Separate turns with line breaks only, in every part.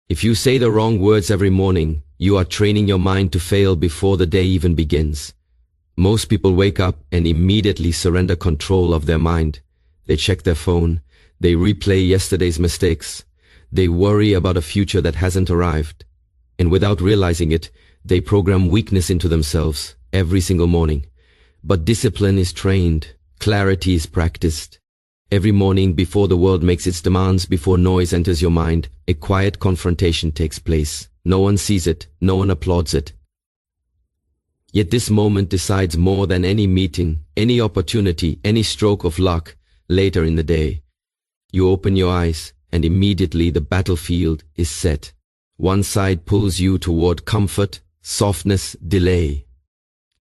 If you say the wrong words every morning, you are training your mind to fail before the day even begins. Most people wake up and immediately surrender control of their mind. They check their phone. They replay yesterday's mistakes. They worry about a future that hasn't arrived. And without realizing it, they program weakness into themselves every single morning. But discipline is trained. Clarity is practiced. Every morning before the world makes its demands, before noise enters your mind, a quiet confrontation takes place. No one sees it. No one applauds it. Yet this moment decides more than any meeting, any opportunity, any stroke of luck later in the day. You open your eyes, and immediately the battlefield is set. One side pulls you toward comfort, softness, delay.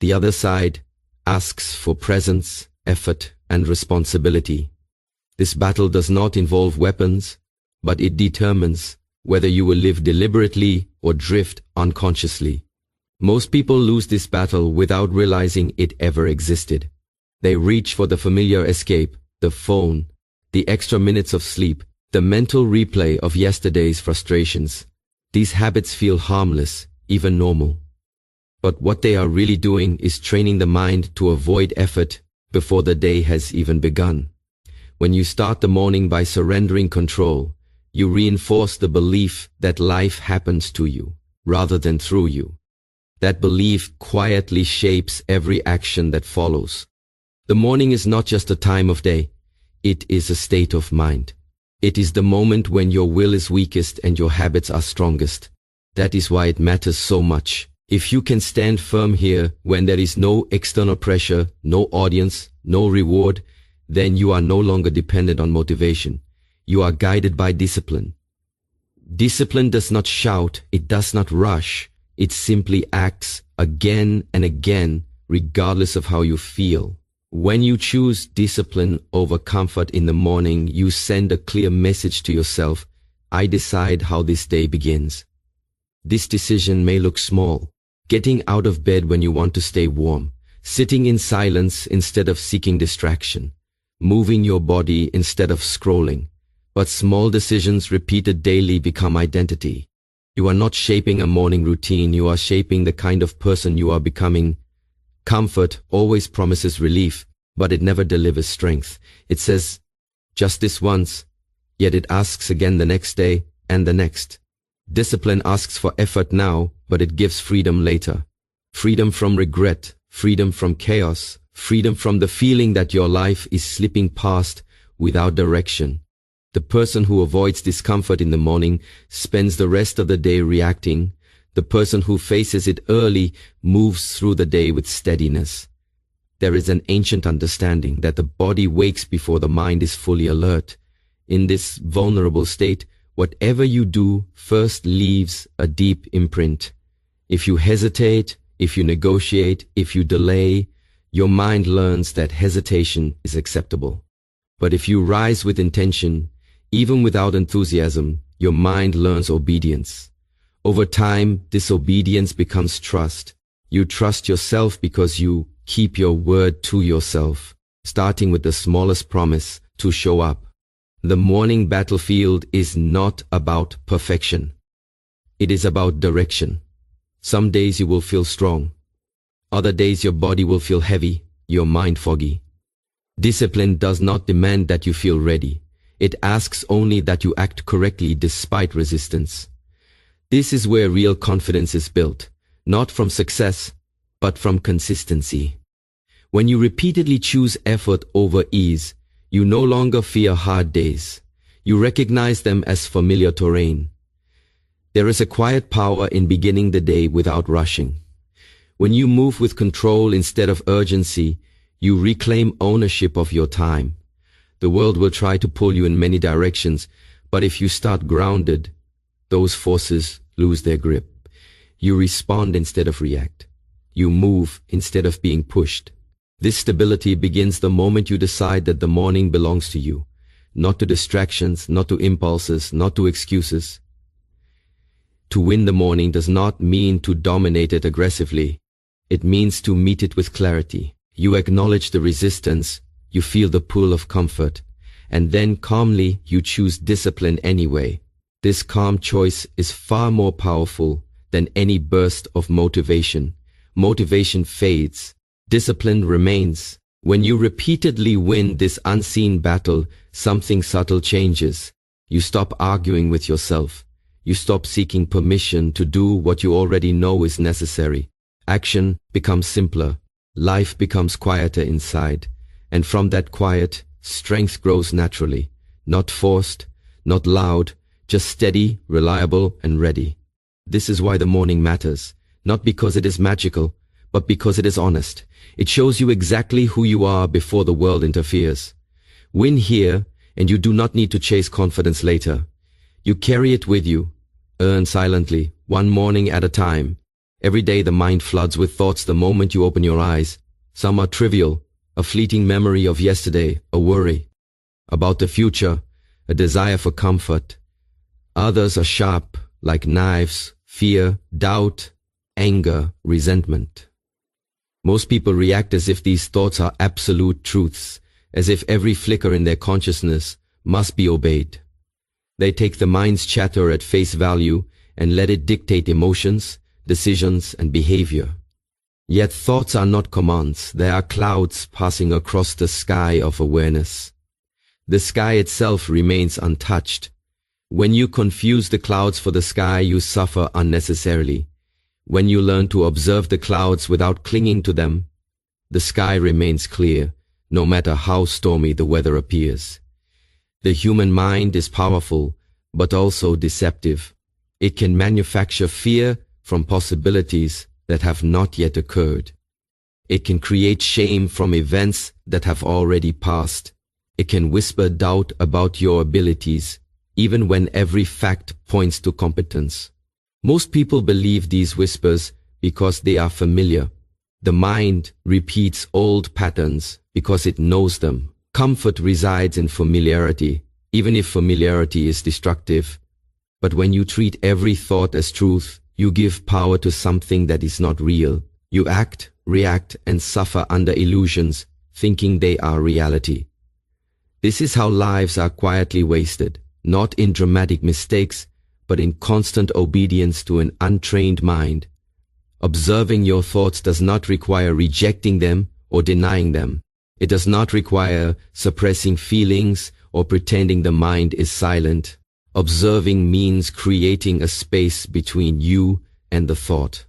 The other side asks for presence, effort, and responsibility. This battle does not involve weapons, but it determines whether you will live deliberately or drift unconsciously. Most people lose this battle without realizing it ever existed. They reach for the familiar escape, the phone, the extra minutes of sleep, the mental replay of yesterday's frustrations. These habits feel harmless, even normal. But what they are really doing is training the mind to avoid effort before the day has even begun. When you start the morning by surrendering control, you reinforce the belief that life happens to you, rather than through you. That belief quietly shapes every action that follows. The morning is not just a time of day, it is a state of mind. It is the moment when your will is weakest and your habits are strongest. That is why it matters so much. If you can stand firm here when there is no external pressure, no audience, no reward, then you are no longer dependent on motivation. You are guided by discipline. Discipline does not shout, it does not rush. It simply acts again and again, regardless of how you feel. When you choose discipline over comfort in the morning, you send a clear message to yourself. I decide how this day begins. This decision may look small. Getting out of bed when you want to stay warm. Sitting in silence instead of seeking distraction. Moving your body instead of scrolling. But small decisions repeated daily become identity. You are not shaping a morning routine, you are shaping the kind of person you are becoming. Comfort always promises relief, but it never delivers strength. It says, just this once, yet it asks again the next day and the next. Discipline asks for effort now, but it gives freedom later. Freedom from regret, freedom from chaos, freedom from the feeling that your life is slipping past without direction. The person who avoids discomfort in the morning spends the rest of the day reacting. The person who faces it early moves through the day with steadiness. There is an ancient understanding that the body wakes before the mind is fully alert. In this vulnerable state, whatever you do first leaves a deep imprint. If you hesitate, if you negotiate, if you delay, your mind learns that hesitation is acceptable. But if you rise with intention, even without enthusiasm, your mind learns obedience. Over time, this obedience becomes trust. You trust yourself because you keep your word to yourself, starting with the smallest promise to show up. The morning battlefield is not about perfection. It is about direction. Some days you will feel strong. Other days your body will feel heavy, your mind foggy. Discipline does not demand that you feel ready. It asks only that you act correctly despite resistance. This is where real confidence is built, not from success, but from consistency. When you repeatedly choose effort over ease, you no longer fear hard days. You recognize them as familiar terrain. There is a quiet power in beginning the day without rushing. When you move with control instead of urgency, you reclaim ownership of your time. The world will try to pull you in many directions, but if you start grounded, those forces lose their grip. You respond instead of react. You move instead of being pushed. This stability begins the moment you decide that the morning belongs to you, not to distractions, not to impulses, not to excuses. To win the morning does not mean to dominate it aggressively. It means to meet it with clarity. You acknowledge the resistance, you feel the pull of comfort, and then calmly you choose discipline anyway. This calm choice is far more powerful than any burst of motivation. Motivation fades. Discipline remains. When you repeatedly win this unseen battle, something subtle changes. You stop arguing with yourself. You stop seeking permission to do what you already know is necessary. Action becomes simpler. Life becomes quieter inside. And from that quiet, strength grows naturally. Not forced, not loud, just steady, reliable, and ready. This is why the morning matters. Not because it is magical, but because it is honest. It shows you exactly who you are before the world interferes. Win here, and you do not need to chase confidence later. You carry it with you. Earn silently, one morning at a time. Every day the mind floods with thoughts the moment you open your eyes. Some are trivial, a fleeting memory of yesterday, a worry about the future, a desire for comfort. Others are sharp, like knives, fear, doubt, anger, resentment. Most people react as if these thoughts are absolute truths, as if every flicker in their consciousness must be obeyed. They take the mind's chatter at face value and let it dictate emotions, decisions, and behavior. Yet thoughts are not commands, they are clouds passing across the sky of awareness. The sky itself remains untouched. When you confuse the clouds for the sky, you suffer unnecessarily. When you learn to observe the clouds without clinging to them, the sky remains clear, no matter how stormy the weather appears. The human mind is powerful, but also deceptive. It can manufacture fear from possibilities that have not yet occurred. It can create shame from events that have already passed. It can whisper doubt about your abilities, even when every fact points to competence. Most people believe these whispers because they are familiar. The mind repeats old patterns because it knows them. Comfort resides in familiarity, even if familiarity is destructive. But when you treat every thought as truth, you give power to something that is not real. You act, react, and suffer under illusions, thinking they are reality. This is how lives are quietly wasted, not in dramatic mistakes, but in constant obedience to an untrained mind. Observing your thoughts does not require rejecting them or denying them. It does not require suppressing feelings or pretending the mind is silent. Observing means creating a space between you and the thought.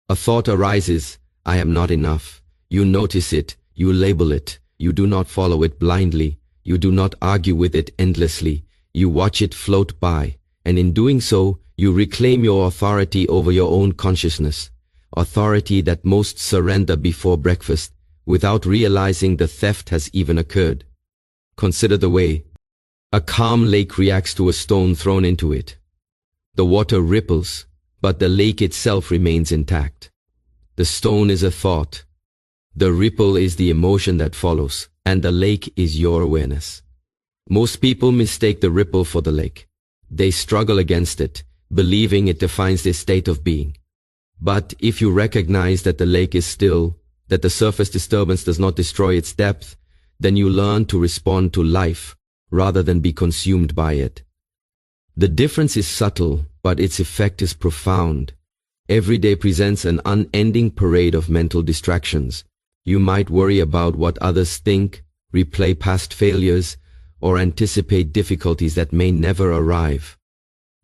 A thought arises, I am not enough. You notice it, you label it, you do not follow it blindly, you do not argue with it endlessly, you watch it float by, and in doing so, you reclaim your authority over your own consciousness, authority that most surrender before breakfast, without realizing the theft has even occurred. Consider the way a calm lake reacts to a stone thrown into it. The water ripples, but the lake itself remains intact. The stone is a thought. The ripple is the emotion that follows, and the lake is your awareness. Most people mistake the ripple for the lake. They struggle against it, believing it defines their state of being. But if you recognize that the lake is still, that the surface disturbance does not destroy its depth, then you learn to respond to life rather than be consumed by it. The difference is subtle, but its effect is profound. Every day presents an unending parade of mental distractions. You might worry about what others think, replay past failures, or anticipate difficulties that may never arrive.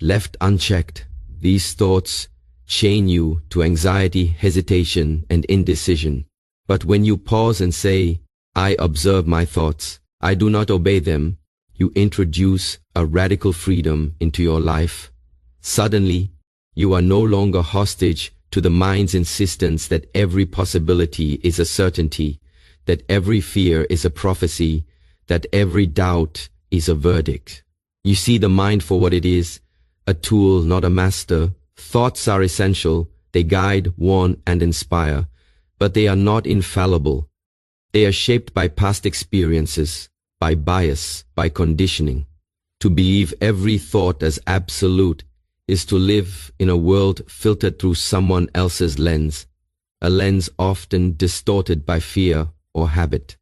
Left unchecked, these thoughts chain you to anxiety, hesitation, and indecision. But when you pause and say, I observe my thoughts, I do not obey them, you introduce a radical freedom into your life. Suddenly, you are no longer hostage to the mind's insistence that every possibility is a certainty, that every fear is a prophecy, that every doubt is a verdict. You see the mind for what it is, a tool, not a master. Thoughts are essential, they guide, warn, and inspire, but they are not infallible. They are shaped by past experiences, by bias, by conditioning. To believe every thought as absolute is to live in a world filtered through someone else's lens, a lens often distorted by fear or habit.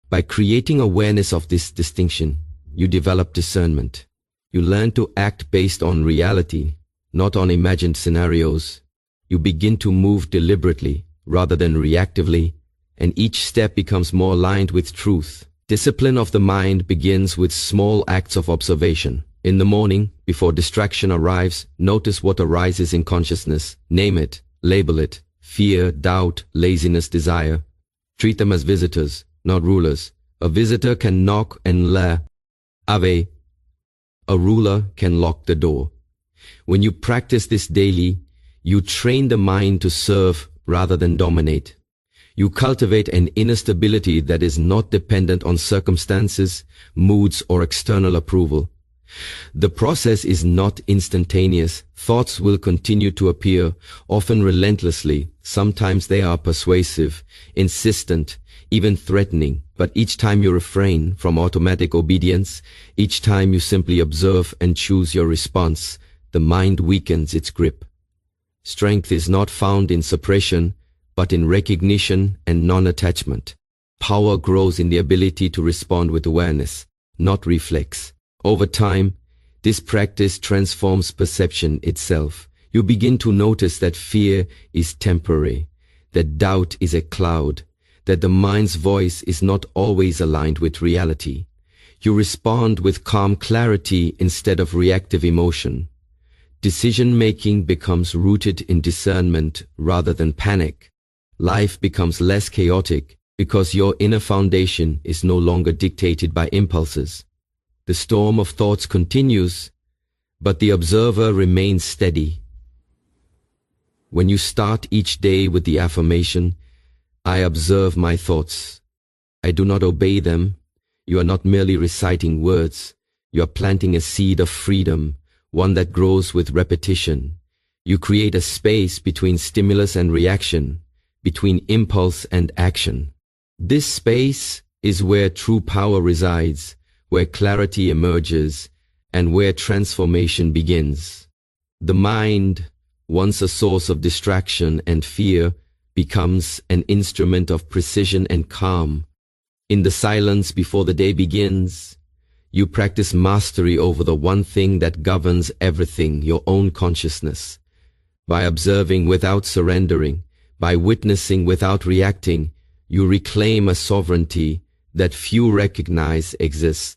By creating awareness of this distinction, you develop discernment. You learn to act based on reality, not on imagined scenarios. You begin to move deliberately rather than reactively, and each step becomes more aligned with truth. Discipline of the mind begins with small acts of observation. In the morning, before distraction arrives, notice what arises in consciousness. Name it, label it. Fear, doubt, laziness, desire. Treat them as visitors, not rulers. A visitor can knock and leer, Ave. A ruler can lock the door. When you practice this daily, you train the mind to serve rather than dominate. You cultivate an inner stability that is not dependent on circumstances, moods, or external approval. The process is not instantaneous. Thoughts will continue to appear, often relentlessly. Sometimes they are persuasive, insistent, even threatening. But each time you refrain from automatic obedience, each time you simply observe and choose your response, the mind weakens its grip. Strength is not found in suppression, but in recognition and non-attachment. Power grows in the ability to respond with awareness, not reflex. Over time, this practice transforms perception itself. You begin to notice that fear is temporary, that doubt is a cloud, that the mind's voice is not always aligned with reality. You respond with calm clarity instead of reactive emotion. Decision-making becomes rooted in discernment rather than panic. Life becomes less chaotic because your inner foundation is no longer dictated by impulses. The storm of thoughts continues, but the observer remains steady. When you start each day with the affirmation, I observe my thoughts. I do not obey them. You are not merely reciting words. You are planting a seed of freedom, one that grows with repetition. You create a space between stimulus and reaction, between impulse and action. This space is where true power resides, where clarity emerges, and where transformation begins. The mind, once a source of distraction and fear, becomes an instrument of precision and calm. In the silence before the day begins, you practice mastery over the one thing that governs everything, your own consciousness. By observing without surrendering, by witnessing without reacting, you reclaim a sovereignty that few recognize exists.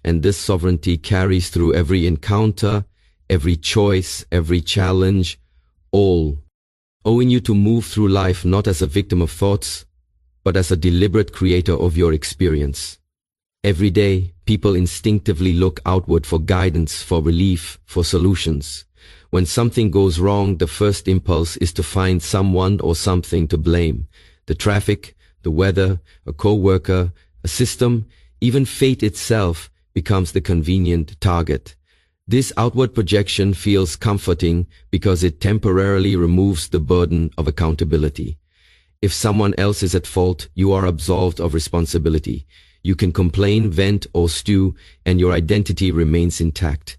And this sovereignty carries through every encounter, every choice, every challenge, all, owing you to move through life not as a victim of thoughts, but as a deliberate creator of your experience. Every day, people instinctively look outward for guidance, for relief, for solutions. When something goes wrong, the first impulse is to find someone or something to blame. The traffic, the weather, a co-worker, a system, even fate itself becomes the convenient target. This outward projection feels comforting because it temporarily removes the burden of accountability. If someone else is at fault, you are absolved of responsibility. You can complain, vent, or stew, and your identity remains intact.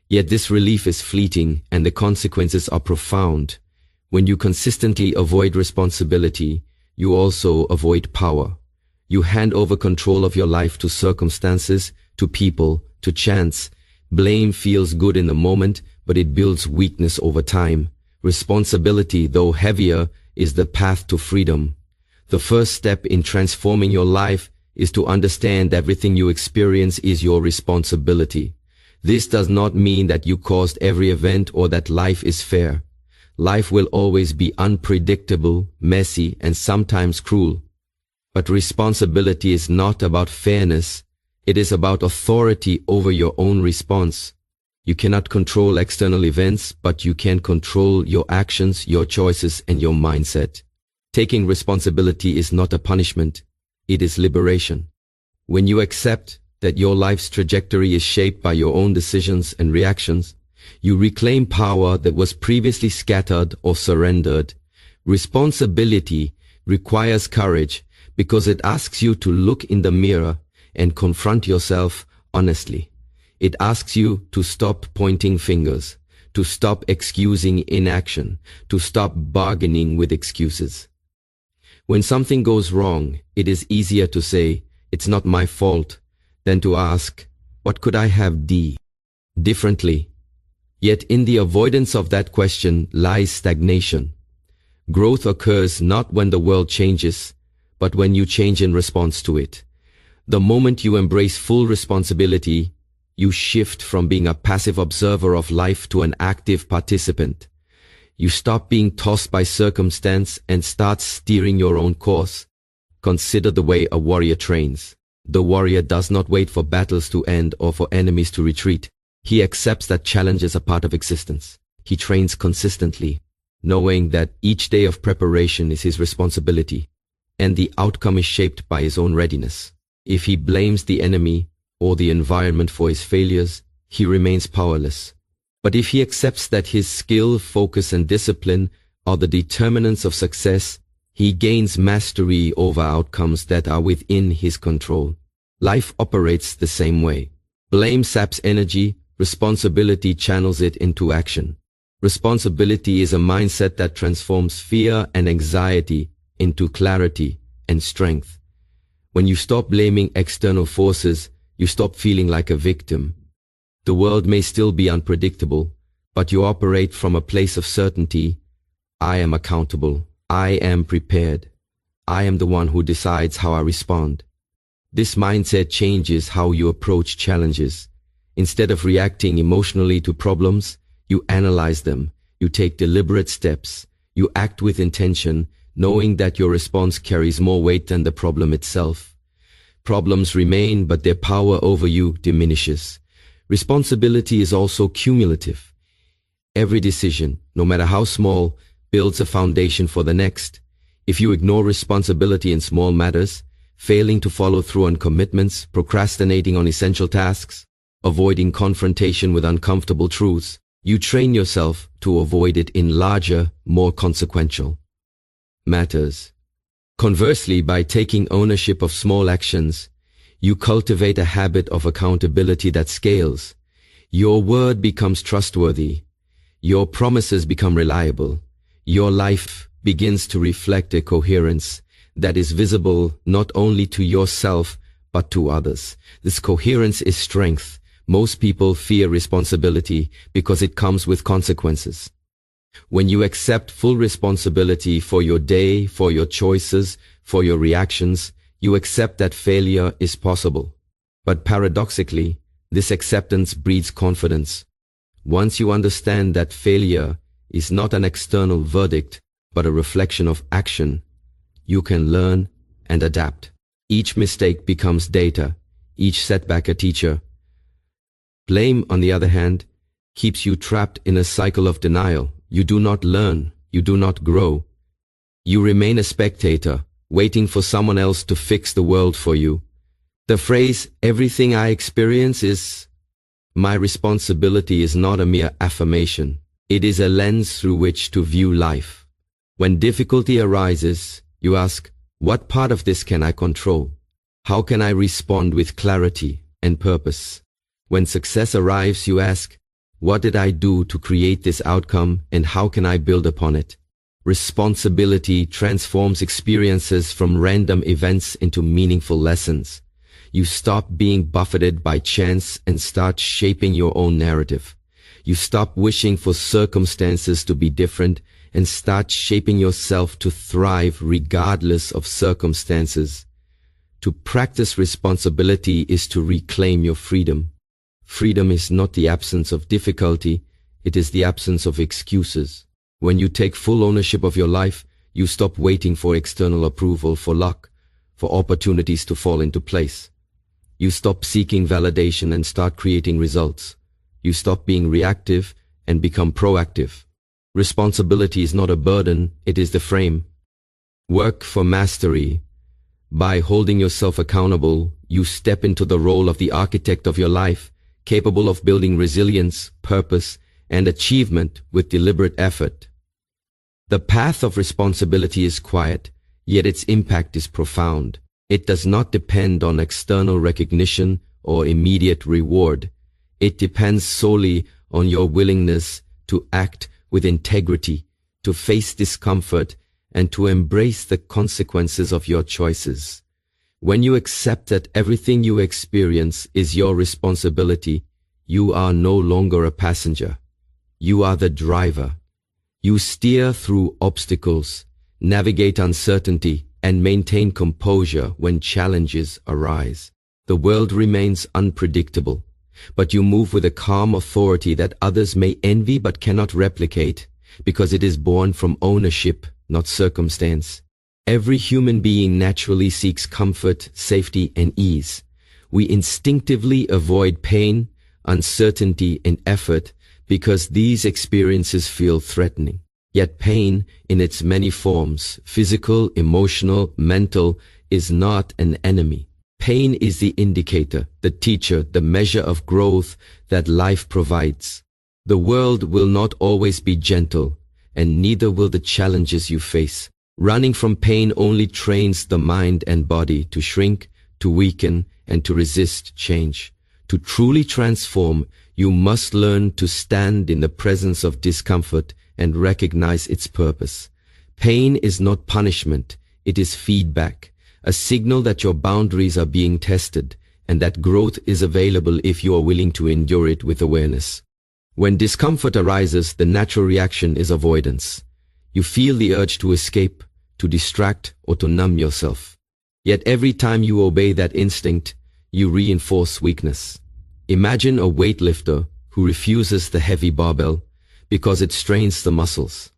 Yet this relief is fleeting, and the consequences are profound. When you consistently avoid responsibility, you also avoid power. You hand over control of your life to circumstances, to people, to chance. Blame feels good in the moment, but it builds weakness over time. Responsibility, though heavier, is the path to freedom. The first step in transforming your life is to understand everything you experience is your responsibility. This does not mean that you caused every event or that life is fair. Life will always be unpredictable, messy, and sometimes cruel. But responsibility is not about fairness. It is about authority over your own response. You cannot control external events, but you can control your actions, your choices, and your mindset. Taking responsibility is not a punishment. It is liberation. When you accept that your life's trajectory is shaped by your own decisions and reactions, you reclaim power that was previously scattered or surrendered. Responsibility requires courage because it asks you to look in the mirror and confront yourself honestly. It asks you to stop pointing fingers, to stop excusing inaction, to stop bargaining with excuses. When something goes wrong, it is easier to say, "It's not my fault," than to ask, "What could I have done?" differently. Yet in the avoidance of that question lies stagnation. Growth occurs not when the world changes, but when you change in response to it. The moment you embrace full responsibility, you shift from being a passive observer of life to an active participant. You stop being tossed by circumstance and start steering your own course. Consider the way a warrior trains. The warrior does not wait for battles to end or for enemies to retreat. He accepts that challenges are part of existence. He trains consistently, knowing that each day of preparation is his responsibility, and the outcome is shaped by his own readiness. If he blames the enemy or the environment for his failures, he remains powerless. But if he accepts that his skill, focus, and discipline are the determinants of success, he gains mastery over outcomes that are within his control. Life operates the same way. Blame saps energy, responsibility channels it into action. Responsibility is a mindset that transforms fear and anxiety into clarity and strength. When you stop blaming external forces, you stop feeling like a victim. The world may still be unpredictable, but you operate from a place of certainty. I am accountable. I am prepared. I am the one who decides how I respond. This mindset changes how you approach challenges. Instead of reacting emotionally to problems, you analyze them. You take deliberate steps. You act with intention, knowing that your response carries more weight than the problem itself. Problems remain, but their power over you diminishes. Responsibility is also cumulative. Every decision, no matter how small, builds a foundation for the next. If you ignore responsibility in small matters, failing to follow through on commitments, procrastinating on essential tasks, avoiding confrontation with uncomfortable truths, you train yourself to avoid it in larger, more consequential matters. Conversely, by taking ownership of small actions, you cultivate a habit of accountability that scales. Your word becomes trustworthy. Your promises become reliable. Your life begins to reflect a coherence that is visible not only to yourself, but to others. This coherence is strength. Most people fear responsibility because it comes with consequences. When you accept full responsibility for your day, for your choices, for your reactions, you accept that failure is possible. But paradoxically, this acceptance breeds confidence. Once you understand that failure is not an external verdict, but a reflection of action, you can learn and adapt. Each mistake becomes data, each setback a teacher. Blame, on the other hand, keeps you trapped in a cycle of denial. You do not learn, you do not grow. You remain a spectator, waiting for someone else to fix the world for you. The phrase, "everything I experience is my responsibility," is not a mere affirmation. It is a lens through which to view life. When difficulty arises, you ask, what part of this can I control? How can I respond with clarity and purpose? When success arrives, you ask, what did I do to create this outcome and how can I build upon it? Responsibility transforms experiences from random events into meaningful lessons. You stop being buffeted by chance and start shaping your own narrative. You stop wishing for circumstances to be different and start shaping yourself to thrive regardless of circumstances. To practice responsibility is to reclaim your freedom. Freedom is not the absence of difficulty, it is the absence of excuses. When you take full ownership of your life, you stop waiting for external approval, for luck, for opportunities to fall into place. You stop seeking validation and start creating results. You stop being reactive and become proactive. Responsibility is not a burden, it is the frame. Work for mastery. By holding yourself accountable, you step into the role of the architect of your life, capable of building resilience, purpose, and achievement with deliberate effort. The path of responsibility is quiet, yet its impact is profound. It does not depend on external recognition or immediate reward. It depends solely on your willingness to act with integrity, to face discomfort, and to embrace the consequences of your choices. When you accept that everything you experience is your responsibility, you are no longer a passenger. You are the driver. You steer through obstacles, navigate uncertainty, and maintain composure when challenges arise. The world remains unpredictable, but you move with a calm authority that others may envy but cannot replicate, because it is born from ownership, not circumstance. Every human being naturally seeks comfort, safety, and ease. We instinctively avoid pain, uncertainty, and effort because these experiences feel threatening. Yet pain, in its many forms, physical, emotional, mental, is not an enemy. Pain is the indicator, the teacher, the measure of growth that life provides. The world will not always be gentle, and neither will the challenges you face. Running from pain only trains the mind and body to shrink, to weaken, and to resist change. To truly transform, you must learn to stand in the presence of discomfort and recognize its purpose. Pain is not punishment, it is feedback, a signal that your boundaries are being tested and that growth is available if you are willing to endure it with awareness. When discomfort arises, the natural reaction is avoidance. You feel the urge to escape, to distract, or to numb yourself. Yet every time you obey that instinct, you reinforce weakness. Imagine a weightlifter who refuses the heavy barbell because it strains the muscles.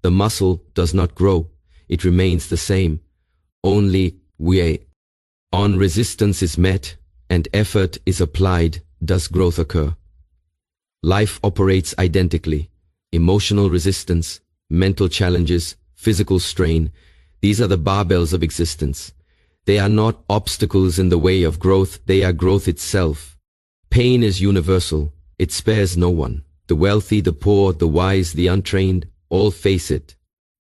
The muscle does not grow, it remains the same. Only when resistance is met and effort is applied does growth occur. Life operates identically. Emotional resistance, mental challenges, physical strain, these are the barbells of existence. They are not obstacles in the way of growth, they are growth itself. Pain is universal, it spares no one. The wealthy, the poor, the wise, the untrained, all face it.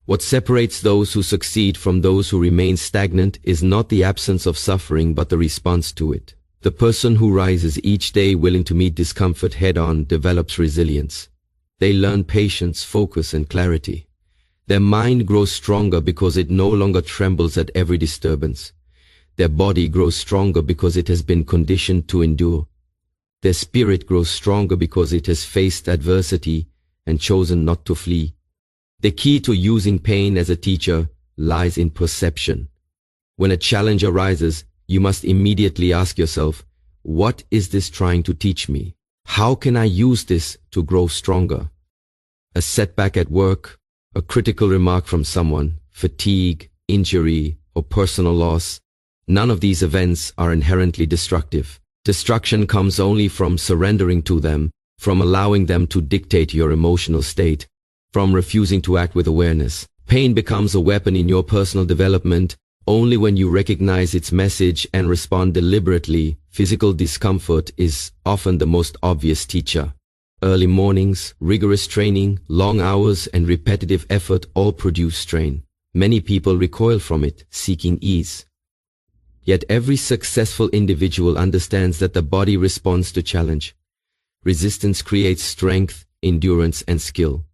What separates those who succeed from those who remain stagnant is not the absence of suffering but the response to it. The person who rises each day willing to meet discomfort head-on develops resilience. They learn patience, focus, and clarity. Their mind grows stronger because it no longer trembles at every disturbance. Their body grows stronger because it has been conditioned to endure. Their spirit grows stronger because it has faced adversity and chosen not to flee. The key to using pain as a teacher lies in perception. When a challenge arises, you must immediately ask yourself, what is this trying to teach me? How can I use this to grow stronger? A setback at work, a critical remark from someone, fatigue, injury, or personal loss, none of these events are inherently destructive. Destruction comes only from surrendering to them, from allowing them to dictate your emotional state, from refusing to act with awareness. Pain becomes a weapon in your personal development only when you recognize its message and respond deliberately. Physical discomfort is often the most obvious teacher. Early mornings, rigorous training, long hours, and repetitive effort all produce strain. Many people recoil from it, seeking ease. Yet every successful individual understands that the body responds to challenge. Resistance creates strength, endurance, and skill.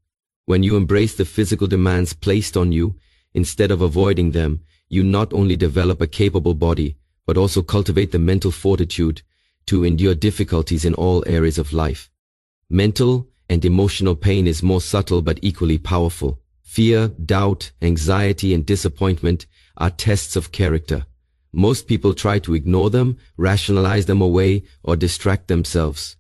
When you embrace the physical demands placed on you, instead of avoiding them, you not only develop a capable body, but also cultivate the mental fortitude to endure difficulties in all areas of life. Mental and emotional pain is more subtle but equally powerful. Fear, doubt, anxiety, and disappointment are tests of character. Most people try to ignore them, rationalize them away, or distract themselves.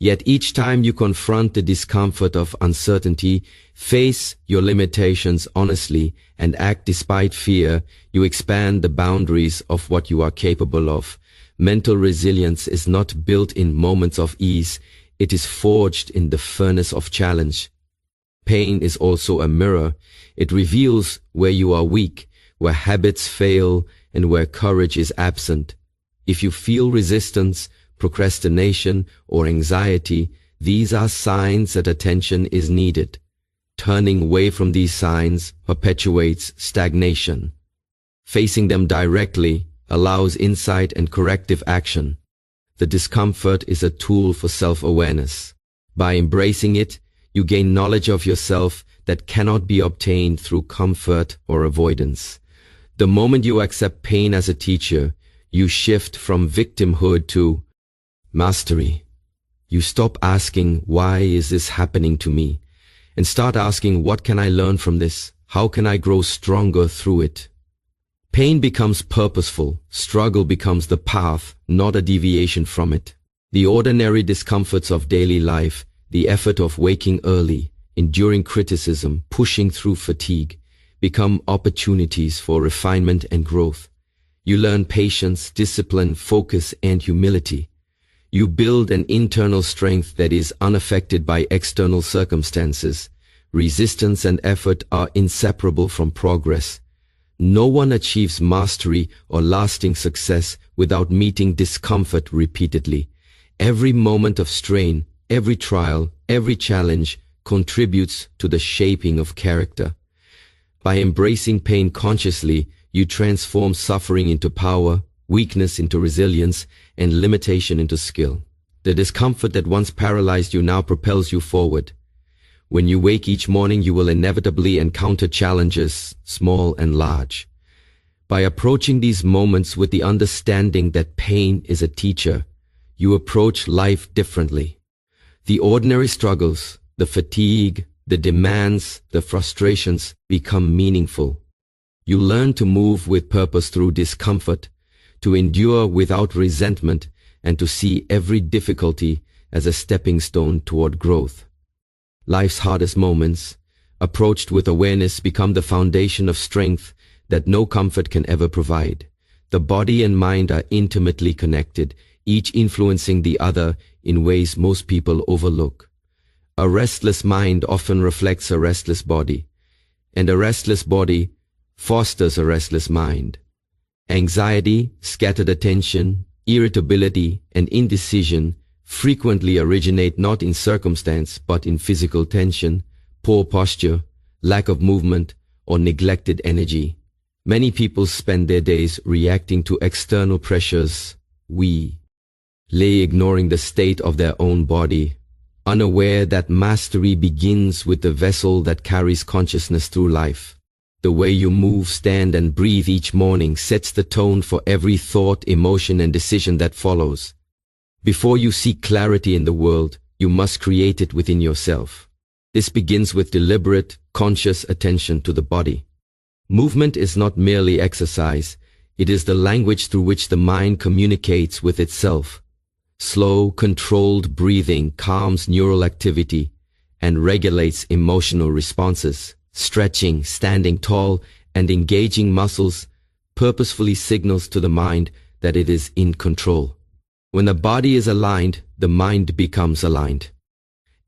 Yet each time you confront the discomfort of uncertainty, face your limitations honestly, and act despite fear, you expand the boundaries of what you are capable of. Mental resilience is not built in moments of ease, it is forged in the furnace of challenge. Pain is also a mirror. It reveals where you are weak, where habits fail, and where courage is absent. If you feel resistance, procrastination, or anxiety, these are signs that attention is needed. Turning away from these signs perpetuates stagnation. Facing them directly allows insight and corrective action. The discomfort is a tool for self-awareness. By embracing it, you gain knowledge of yourself that cannot be obtained through comfort or avoidance. The moment you accept pain as a teacher, you shift from victimhood to mastery. You stop asking, why is this happening to me? And start asking, what can I learn from this? How can I grow stronger through it? Pain becomes purposeful. Struggle becomes the path, not a deviation from it. The ordinary discomforts of daily life, the effort of waking early, enduring criticism, pushing through fatigue, become opportunities for refinement and growth. You learn patience, discipline, focus, and humility. You build an internal strength that is unaffected by external circumstances. Resistance and effort are inseparable from progress. No one achieves mastery or lasting success without meeting discomfort repeatedly. Every moment of strain, every trial, every challenge contributes to the shaping of character. By embracing pain consciously, you transform suffering into power, weakness into resilience, and limitation into skill. The discomfort that once paralyzed you now propels you forward. When you wake each morning, you will inevitably encounter challenges, small and large. By approaching these moments with the understanding that pain is a teacher, you approach life differently. The ordinary struggles, the fatigue, the demands, the frustrations become meaningful. You learn to move with purpose through discomfort, to endure without resentment, and to see every difficulty as a stepping stone toward growth. Life's hardest moments, approached with awareness, become the foundation of strength that no comfort can ever provide. The body and mind are intimately connected, each influencing the other in ways most people overlook. A restless mind often reflects a restless body, and a restless body fosters a restless mind. Anxiety, scattered attention, irritability, and indecision frequently originate not in circumstance but in physical tension, poor posture, lack of movement, or neglected energy. Many people spend their days reacting to external pressures, ignoring the state of their own body, unaware that mastery begins with the vessel that carries consciousness through life. The way you move, stand, and breathe each morning sets the tone for every thought, emotion, and decision that follows. Before you seek clarity in the world, you must create it within yourself. This begins with deliberate, conscious attention to the body. Movement is not merely exercise, it is the language through which the mind communicates with itself. Slow, controlled breathing calms neural activity and regulates emotional responses. Stretching, standing tall, and engaging muscles purposefully signals to the mind that it is in control. When the body is aligned, the mind becomes aligned.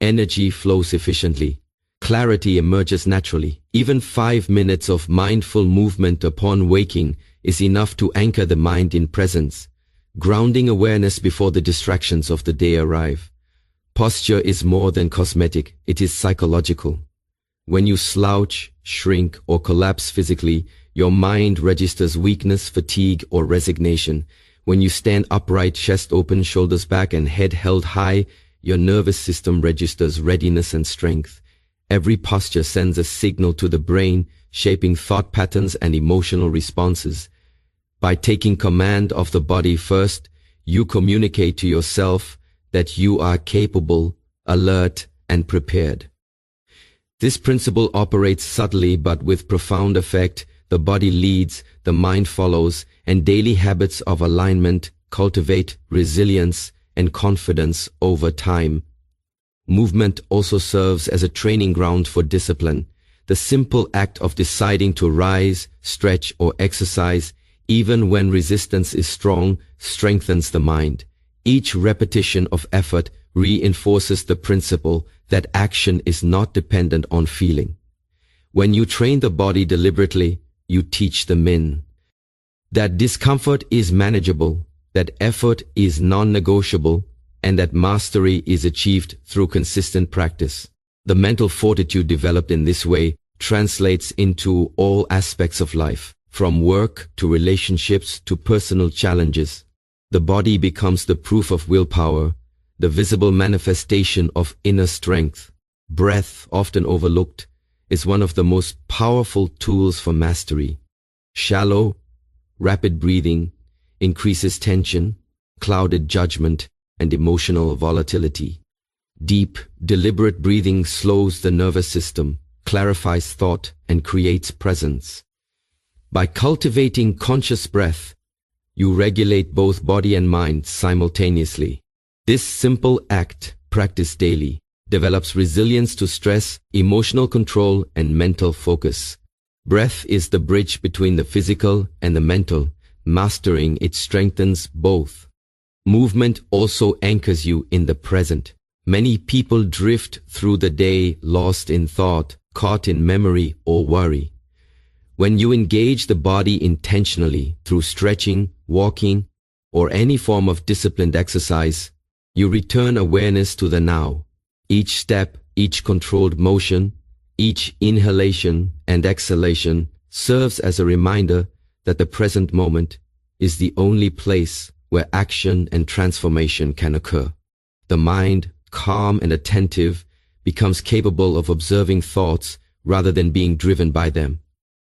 Energy flows efficiently. Clarity emerges naturally. Even 5 minutes of mindful movement upon waking is enough to anchor the mind in presence, grounding awareness before the distractions of the day arrive. Posture is more than cosmetic, it is psychological. When you slouch, shrink, or collapse physically, your mind registers weakness, fatigue, or resignation. When you stand upright, chest open, shoulders back, and head held high, your nervous system registers readiness and strength. Every posture sends a signal to the brain, shaping thought patterns and emotional responses. By taking command of the body first, you communicate to yourself that you are capable, alert, and prepared. This principle operates subtly but with profound effect. The body leads, the mind follows, and daily habits of alignment cultivate resilience and confidence over time. Movement also serves as a training ground for discipline. The simple act of deciding to rise, stretch, or exercise, even when resistance is strong, strengthens the mind. Each repetition of effort reinforces the principle that action is not dependent on feeling. When you train the body deliberately, you teach the mind that discomfort is manageable, that effort is non-negotiable, and that mastery is achieved through consistent practice. The mental fortitude developed in this way translates into all aspects of life, from work to relationships to personal challenges. The body becomes the proof of willpower, the visible manifestation of inner strength. Breath, often overlooked, is one of the most powerful tools for mastery. Shallow, rapid breathing increases tension, clouded judgment, and emotional volatility. Deep, deliberate breathing slows the nervous system, clarifies thought, and creates presence. By cultivating conscious breath, you regulate both body and mind simultaneously. This simple act, practiced daily, develops resilience to stress, emotional control, and mental focus. Breath is the bridge between the physical and the mental. Mastering it strengthens both. Movement also anchors you in the present. Many people drift through the day lost in thought, caught in memory or worry. When you engage the body intentionally through stretching, walking, or any form of disciplined exercise, you return awareness to the now. Each step, each controlled motion, each inhalation and exhalation serves as a reminder that the present moment is the only place where action and transformation can occur. The mind, calm and attentive, becomes capable of observing thoughts rather than being driven by them,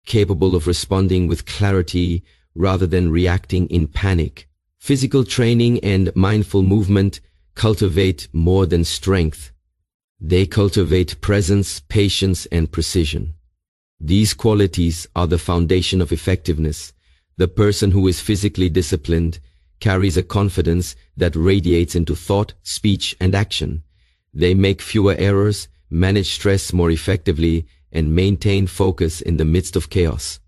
capable of responding with clarity rather than reacting in panic. Physical training and mindful movement cultivate more than strength. They cultivate presence, patience, and precision. These qualities are the foundation of effectiveness. The person who is physically disciplined carries a confidence that radiates into thought, speech, and action. They make fewer errors, manage stress more effectively, and maintain focus in the midst of chaos.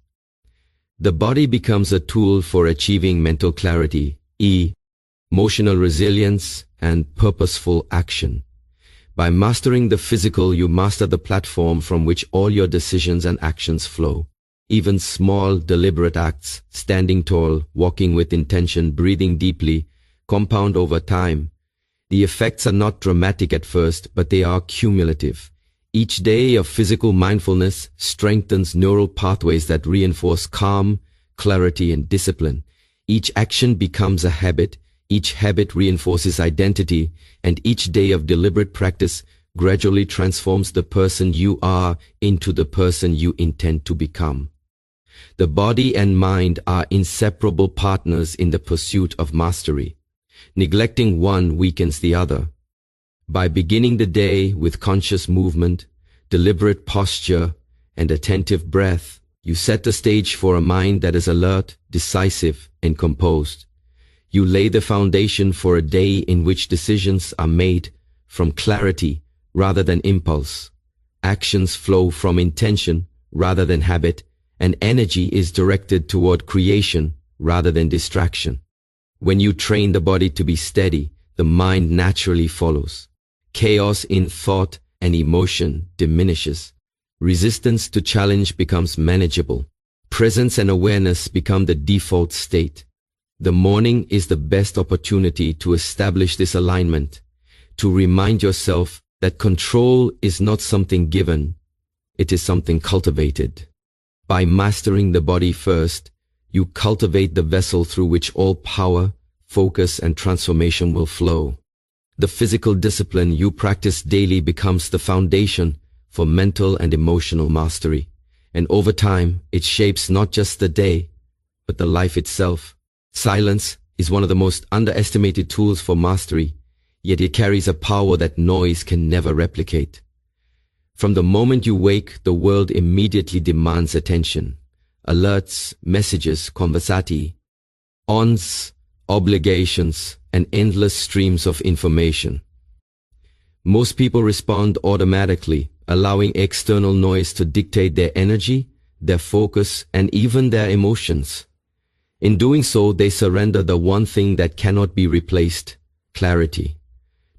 The body becomes a tool for achieving mental clarity, emotional resilience, and purposeful action. By mastering the physical, you master the platform from which all your decisions and actions flow. Even small, deliberate acts, standing tall, walking with intention, breathing deeply, compound over time. The effects are not dramatic at first, but they are cumulative. Each day of physical mindfulness strengthens neural pathways that reinforce calm, clarity, and discipline. Each action becomes a habit, each habit reinforces identity, and each day of deliberate practice gradually transforms the person you are into the person you intend to become. The body and mind are inseparable partners in the pursuit of mastery. Neglecting one weakens the other. By beginning the day with conscious movement, deliberate posture, and attentive breath, you set the stage for a mind that is alert, decisive, and composed. You lay the foundation for a day in which decisions are made from clarity rather than impulse. Actions flow from intention rather than habit, and energy is directed toward creation rather than distraction. When you train the body to be steady, the mind naturally follows. Chaos in thought and emotion diminishes. Resistance to challenge becomes manageable. Presence and awareness become the default state. The morning is the best opportunity to establish this alignment, to remind yourself that control is not something given, it is something cultivated. By mastering the body first, you cultivate the vessel through which all power, focus, and transformation will flow. The physical discipline you practice daily becomes the foundation for mental and emotional mastery, and over time, it shapes not just the day, but the life itself. Silence is one of the most underestimated tools for mastery, yet it carries a power that noise can never replicate. From the moment you wake, the world immediately demands attention. Alerts, messages, conversati, ons, obligations, and endless streams of information. Most people respond automatically, allowing external noise to dictate their energy, their focus, and even their emotions. In doing so, they surrender the one thing that cannot be replaced: clarity.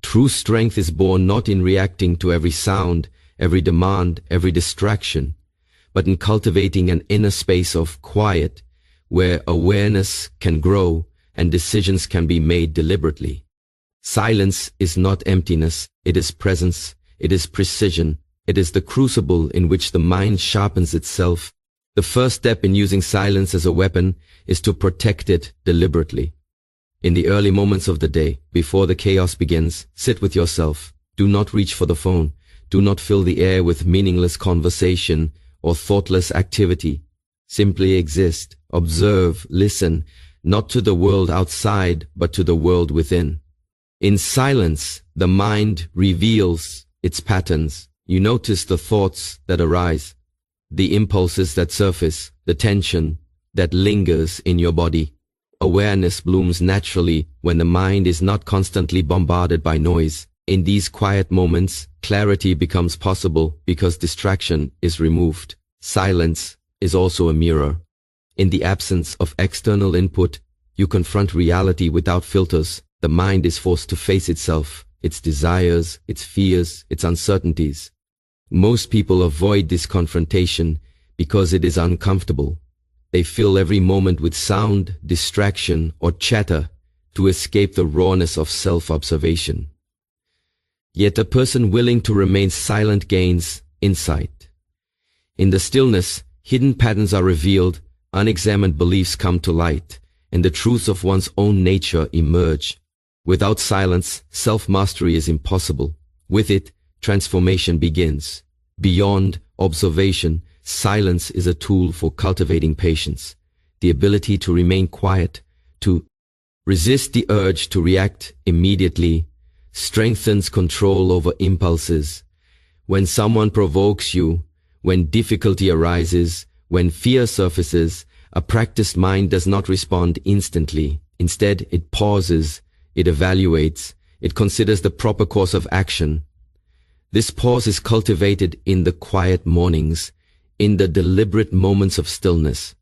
True strength is born not in reacting to every sound, every demand, every distraction, but in cultivating an inner space of quiet where awareness can grow and decisions can be made deliberately. Silence is not emptiness, it is presence, it is precision, it is the crucible in which the mind sharpens itself. The first step in using silence as a weapon is to protect it deliberately. In the early moments of the day, before the chaos begins, sit with yourself. Do not reach for the phone. Do not fill the air with meaningless conversation or thoughtless activity. Simply exist, observe, listen, not to the world outside, but to the world within. In silence, the mind reveals its patterns. You notice the thoughts that arise, the impulses that surface, the tension that lingers in your body. Awareness blooms naturally when the mind is not constantly bombarded by noise. In these quiet moments, clarity becomes possible because distraction is removed. Silence is also a mirror. In the absence of external input, you confront reality without filters. The mind is forced to face itself, its desires, its fears, its uncertainties. Most people avoid this confrontation because it is uncomfortable. They fill every moment with sound, distraction, or chatter to escape the rawness of self-observation. Yet a person willing to remain silent gains insight. In the stillness, hidden patterns are revealed, unexamined beliefs come to light, and the truths of one's own nature emerge. Without silence, self-mastery is impossible. With it, transformation begins. Beyond observation, silence is a tool for cultivating patience, the ability to remain quiet, to resist the urge to react immediately, strengthens control over impulses. When someone provokes you, when difficulty arises, when fear surfaces, a practiced mind does not respond instantly. Instead, it pauses, it evaluates, it considers the proper course of action. This pause is cultivated in the quiet mornings, in the deliberate moments of stillness.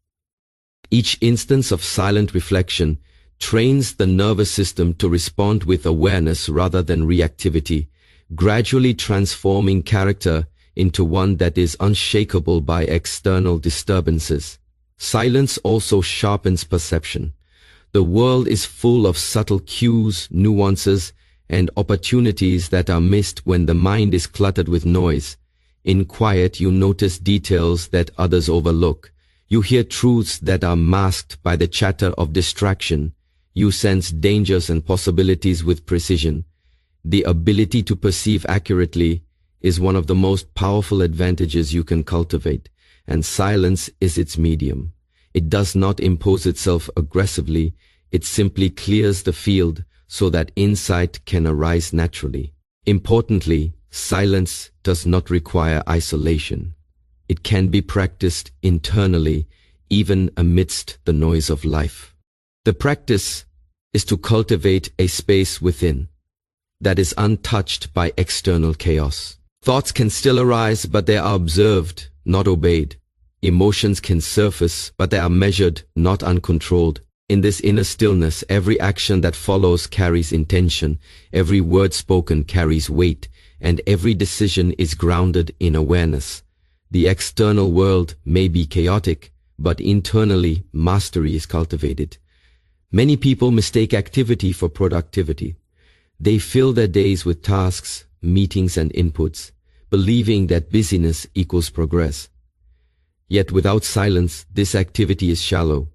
Each instance of silent reflection trains the nervous system to respond with awareness rather than reactivity, gradually transforming character into one that is unshakable by external disturbances. Silence also sharpens perception. The world is full of subtle cues, nuances, and opportunities that are missed when the mind is cluttered with noise. In quiet, you notice details that others overlook. You hear truths that are masked by the chatter of distraction. You sense dangers and possibilities with precision. The ability to perceive accurately is one of the most powerful advantages you can cultivate, and silence is its medium. It does not impose itself aggressively, it simply clears the field so that insight can arise naturally. Importantly, silence does not require isolation. It can be practiced internally, even amidst the noise of life. The practice is to cultivate a space within that is untouched by external chaos. Thoughts can still arise, but they are observed, not obeyed. Emotions can surface, but they are measured, not uncontrolled. In this inner stillness, every action that follows carries intention, every word spoken carries weight, and every decision is grounded in awareness. The external world may be chaotic, but internally, mastery is cultivated. Many people mistake activity for productivity. They fill their days with tasks, meetings, and inputs, believing that busyness equals progress. Yet without silence, this activity is shallow.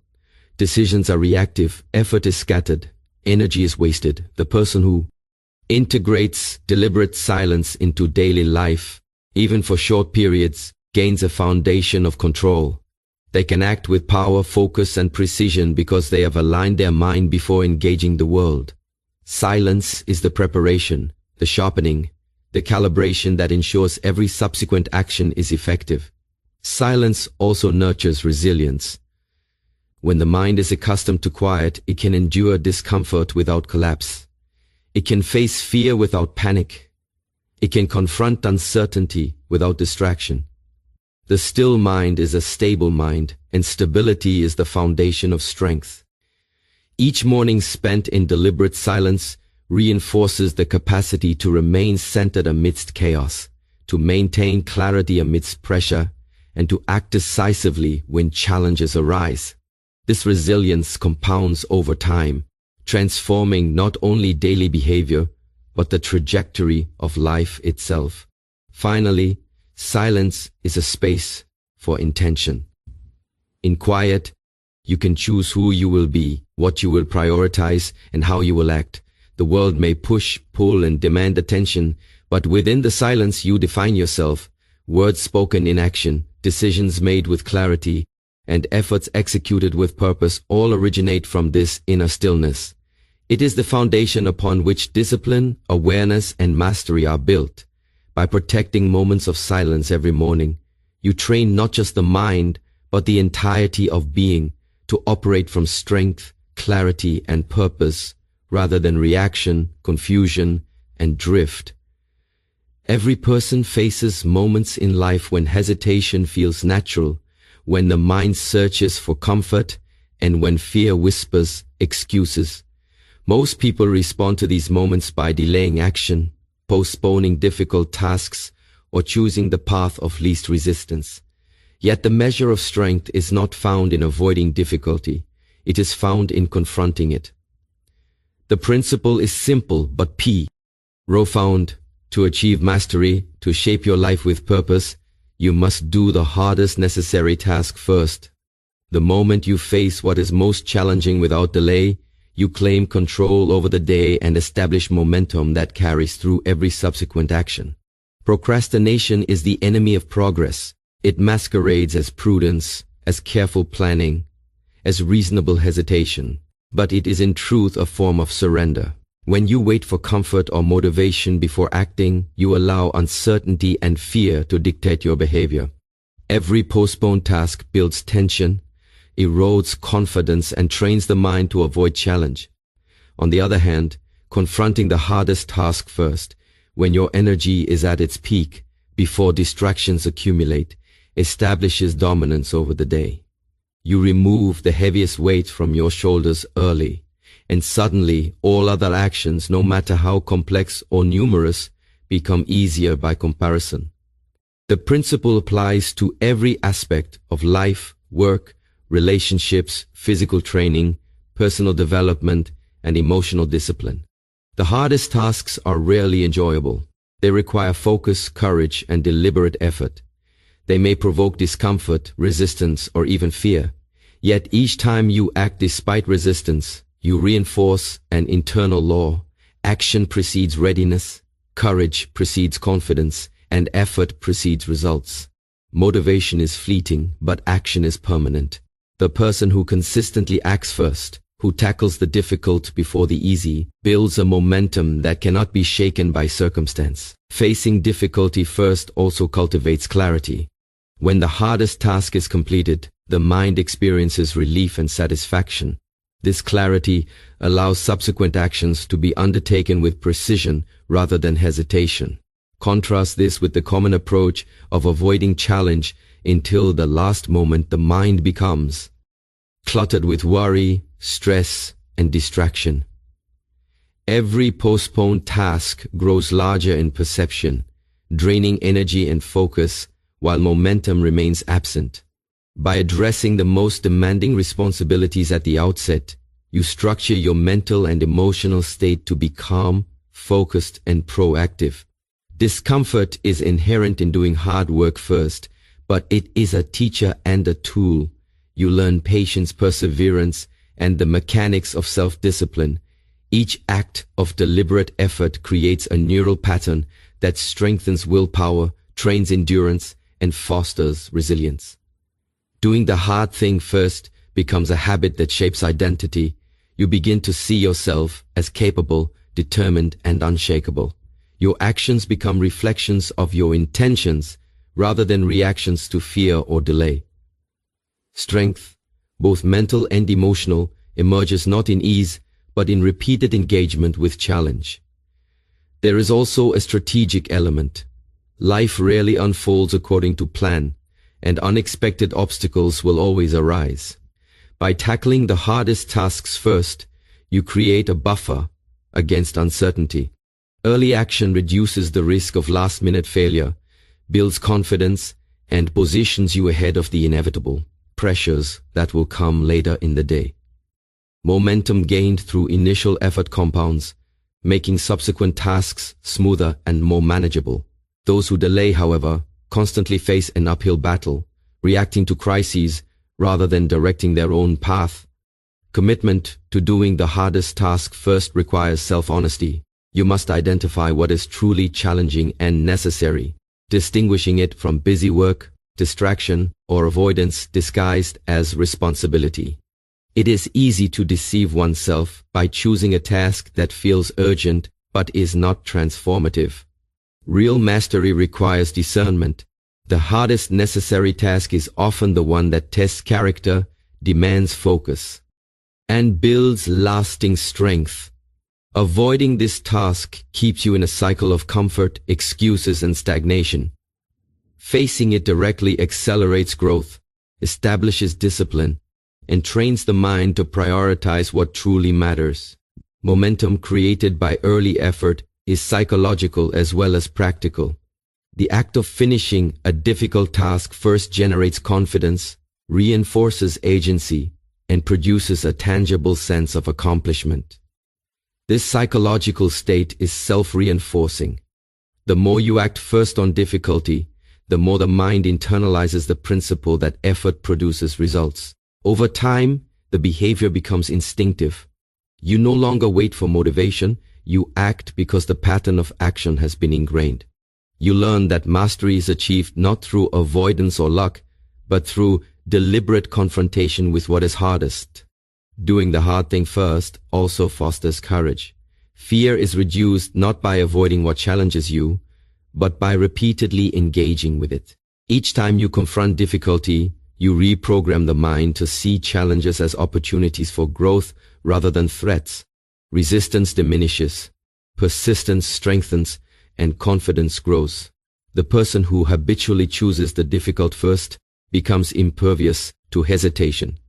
Decisions are reactive, effort is scattered, energy is wasted. The person who integrates deliberate silence into daily life, even for short periods, gains a foundation of control. They can act with power, focus, and precision because they have aligned their mind before engaging the world. Silence is the preparation, the sharpening, the calibration that ensures every subsequent action is effective. Silence also nurtures resilience. When the mind is accustomed to quiet, it can endure discomfort without collapse. It can face fear without panic. It can confront uncertainty without distraction. The still mind is a stable mind, and stability is the foundation of strength. Each morning spent in deliberate silence reinforces the capacity to remain centered amidst chaos, to maintain clarity amidst pressure, and to act decisively when challenges arise. This resilience compounds over time, transforming not only daily behavior, but the trajectory of life itself. Finally, silence is a space for intention. In quiet, you can choose who you will be, what you will prioritize, and how you will act. The world may push, pull, and demand attention, but within the silence you define yourself. Words spoken in action, decisions made with clarity, and efforts executed with purpose all originate from this inner stillness. It is the foundation upon which discipline, awareness, and mastery are built. By protecting moments of silence every morning, you train not just the mind, but the entirety of being to operate from strength, clarity, and purpose, rather than reaction, confusion, and drift. Every person faces moments in life when hesitation feels natural, when the mind searches for comfort, and when fear whispers excuses. Most people respond to these moments by delaying action, postponing difficult tasks, or choosing the path of least resistance. Yet the measure of strength is not found in avoiding difficulty. It is found in confronting it. The principle is simple but profound. To achieve mastery, to shape your life with purpose, you must do the hardest necessary task first. The moment you face what is most challenging without delay, you claim control over the day and establish momentum that carries through every subsequent action. Procrastination is the enemy of progress. It masquerades as prudence, as careful planning, as reasonable hesitation, but it is in truth a form of surrender. When you wait for comfort or motivation before acting, you allow uncertainty and fear to dictate your behavior. Every postponed task builds tension, erodes confidence, and trains the mind to avoid challenge. On the other hand, confronting the hardest task first, when your energy is at its peak, before distractions accumulate, establishes dominance over the day. You remove the heaviest weight from your shoulders early, and suddenly all other actions, no matter how complex or numerous, become easier by comparison. The principle applies to every aspect of life, work, relationships, physical training, personal development, and emotional discipline. The hardest tasks are rarely enjoyable. They require focus, courage, and deliberate effort. They may provoke discomfort, resistance, or even fear. Yet each time you act despite resistance, you reinforce an internal law. Action precedes readiness, courage precedes confidence, and effort precedes results. Motivation is fleeting, but action is permanent. The person who consistently acts first, who tackles the difficult before the easy, builds a momentum that cannot be shaken by circumstance. Facing difficulty first also cultivates clarity. When the hardest task is completed, the mind experiences relief and satisfaction. This clarity allows subsequent actions to be undertaken with precision rather than hesitation. Contrast this with the common approach of avoiding challenge until the last moment. The mind becomes cluttered with worry, stress, and distraction. Every postponed task grows larger in perception, draining energy and focus while momentum remains absent. By addressing the most demanding responsibilities at the outset, you structure your mental and emotional state to be calm, focused, and proactive. Discomfort is inherent in doing hard work first, but it is a teacher and a tool. You learn patience, perseverance, and the mechanics of self-discipline. Each act of deliberate effort creates a neural pattern that strengthens willpower, trains endurance, and fosters resilience. Doing the hard thing first becomes a habit that shapes identity. You begin to see yourself as capable, determined, and unshakable. Your actions become reflections of your intentions rather than reactions to fear or delay. Strength, both mental and emotional, emerges not in ease, but in repeated engagement with challenge. There is also a strategic element. Life rarely unfolds according to plan, and unexpected obstacles will always arise. By tackling the hardest tasks first, you create a buffer against uncertainty. Early action reduces the risk of last-minute failure, builds confidence, and positions you ahead of the inevitable pressures that will come later in the day. Momentum gained through initial effort compounds, making subsequent tasks smoother and more manageable. Those who delay, however, constantly face an uphill battle, reacting to crises rather than directing their own path. Commitment to doing the hardest task first requires self-honesty. You must identify what is truly challenging and necessary, distinguishing it from busy work, distraction, or avoidance disguised as responsibility. It is easy to deceive oneself by choosing a task that feels urgent but is not transformative. Real mastery requires discernment. The hardest necessary task is often the one that tests character, demands focus, and builds lasting strength. Avoiding this task keeps you in a cycle of comfort, excuses, and stagnation. Facing it directly accelerates growth, establishes discipline, and trains the mind to prioritize what truly matters. Momentum created by early effort is psychological as well as practical. The act of finishing a difficult task first generates confidence, reinforces agency, and produces a tangible sense of accomplishment. This psychological state is self-reinforcing. The more you act first on difficulty, the more the mind internalizes the principle that effort produces results. Over time, the behavior becomes instinctive. You no longer wait for motivation, you act because the pattern of action has been ingrained. You learn that mastery is achieved not through avoidance or luck, but through deliberate confrontation with what is hardest. Doing the hard thing first also fosters courage. Fear is reduced not by avoiding what challenges you, but by repeatedly engaging with it. Each time you confront difficulty, you reprogram the mind to see challenges as opportunities for growth rather than threats. Resistance diminishes, persistence strengthens, and confidence grows. The person who habitually chooses the difficult first becomes impervious to hesitation.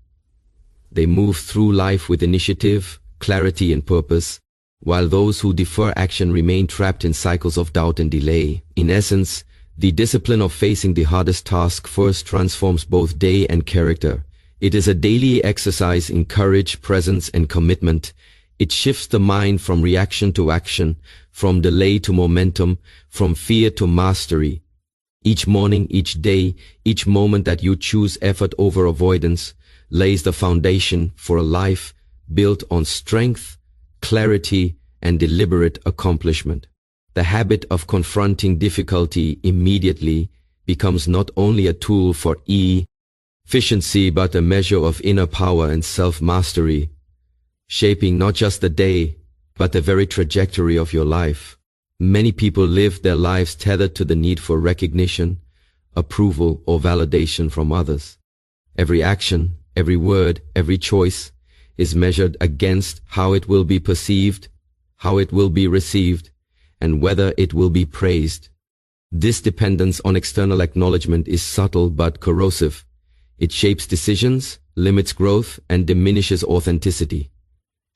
They move through life with initiative, clarity, and purpose, while those who defer action remain trapped in cycles of doubt and delay. In essence, the discipline of facing the hardest task first transforms both day and character. It is a daily exercise in courage, presence, and commitment. It shifts the mind from reaction to action, from delay to momentum, from fear to mastery. Each morning, each day, each moment that you choose effort over avoidance lays the foundation for a life built on strength, clarity, and deliberate accomplishment. The habit of confronting difficulty immediately becomes not only a tool for efficiency but a measure of inner power and self-mastery, shaping not just the day, but the very trajectory of your life. Many people live their lives tethered to the need for recognition, approval, or validation from others. Every action, every word, every choice is measured against how it will be perceived, how it will be received, and whether it will be praised. This dependence on external acknowledgement is subtle but corrosive. It shapes decisions, limits growth, and diminishes authenticity.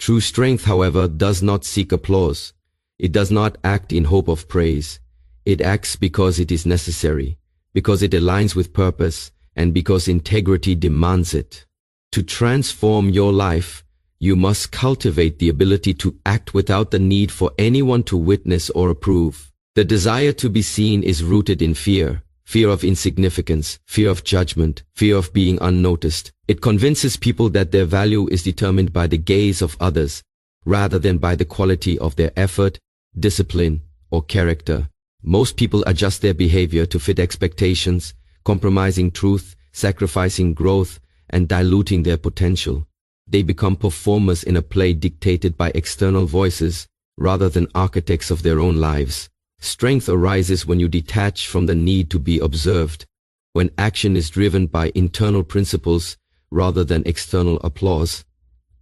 True strength, however, does not seek applause. It does not act in hope of praise. It acts because it is necessary, because it aligns with purpose, and because integrity demands it. To transform your life, you must cultivate the ability to act without the need for anyone to witness or approve. The desire to be seen is rooted in fear. Fear of insignificance, fear of judgment, fear of being unnoticed. It convinces people that their value is determined by the gaze of others, rather than by the quality of their effort, discipline, or character. Most people adjust their behavior to fit expectations, compromising truth, sacrificing growth, and diluting their potential. They become performers in a play dictated by external voices, rather than architects of their own lives. Strength arises when you detach from the need to be observed, when action is driven by internal principles rather than external applause.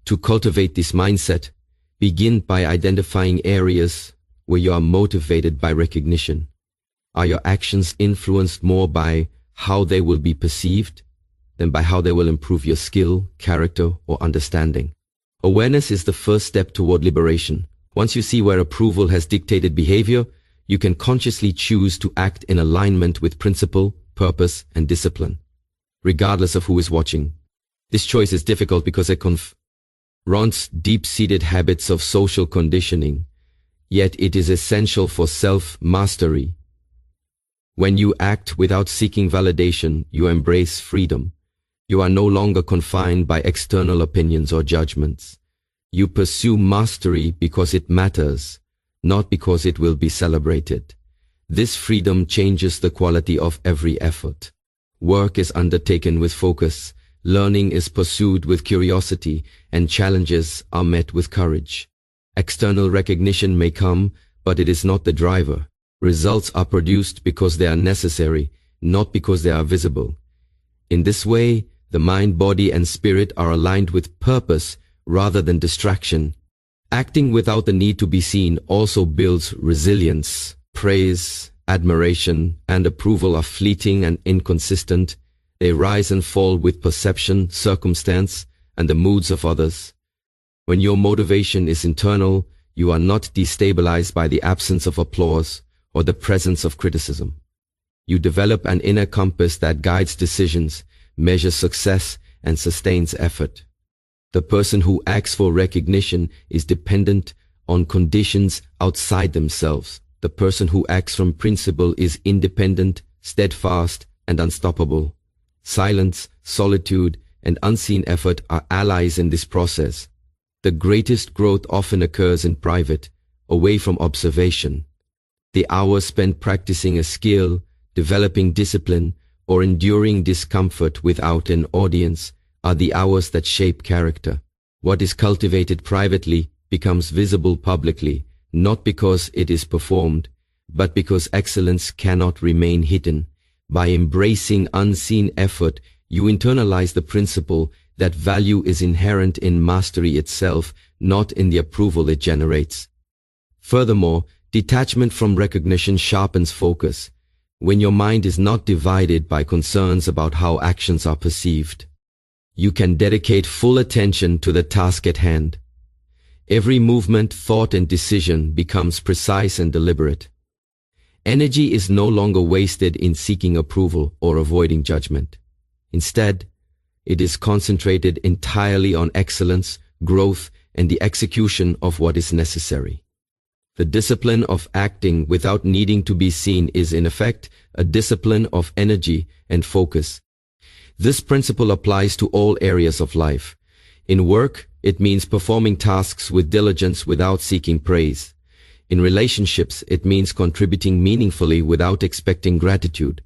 To cultivate this mindset, begin by identifying areas where you are motivated by recognition. Are your actions influenced more by how they will be perceived than by how they will improve your skill, character, or understanding? Awareness is the first step toward liberation. Once you see where approval has dictated behavior, you can consciously choose to act in alignment with principle, purpose, and discipline, regardless of who is watching. This choice is difficult because it confronts deep-seated habits of social conditioning, yet it is essential for self-mastery. When you act without seeking validation, you embrace freedom. You are no longer confined by external opinions or judgments. You pursue mastery because it matters, not because it will be celebrated. This freedom changes the quality of every effort. Work is undertaken with focus, learning is pursued with curiosity, and challenges are met with courage. External recognition may come, but it is not the driver. Results are produced because they are necessary, not because they are visible. In this way, the mind, body, and spirit are aligned with purpose rather than distraction. Acting without the need to be seen also builds resilience. Praise, admiration, and approval are fleeting and inconsistent. They rise and fall with perception, circumstance, and the moods of others. When your motivation is internal, you are not destabilized by the absence of applause or the presence of criticism. You develop an inner compass that guides decisions, measures success, and sustains effort. The person who acts for recognition is dependent on conditions outside themselves. The person who acts from principle is independent, steadfast, and unstoppable. Silence, solitude, and unseen effort are allies in this process. The greatest growth often occurs in private, away from observation. The hours spent practicing a skill, developing discipline, or enduring discomfort without an audience are the hours that shape character. What is cultivated privately becomes visible publicly, not because it is performed, but because excellence cannot remain hidden. By embracing unseen effort, you internalize the principle that value is inherent in mastery itself, not in the approval it generates. Furthermore, detachment from recognition sharpens focus. When your mind is not divided by concerns about how actions are perceived, you can dedicate full attention to the task at hand. Every movement, thought, and decision becomes precise and deliberate. Energy is no longer wasted in seeking approval or avoiding judgment. Instead, it is concentrated entirely on excellence, growth, and the execution of what is necessary. The discipline of acting without needing to be seen is in effect a discipline of energy and focus. This principle applies to all areas of life. In work, it means performing tasks with diligence without seeking praise. In relationships, it means contributing meaningfully without expecting gratitude.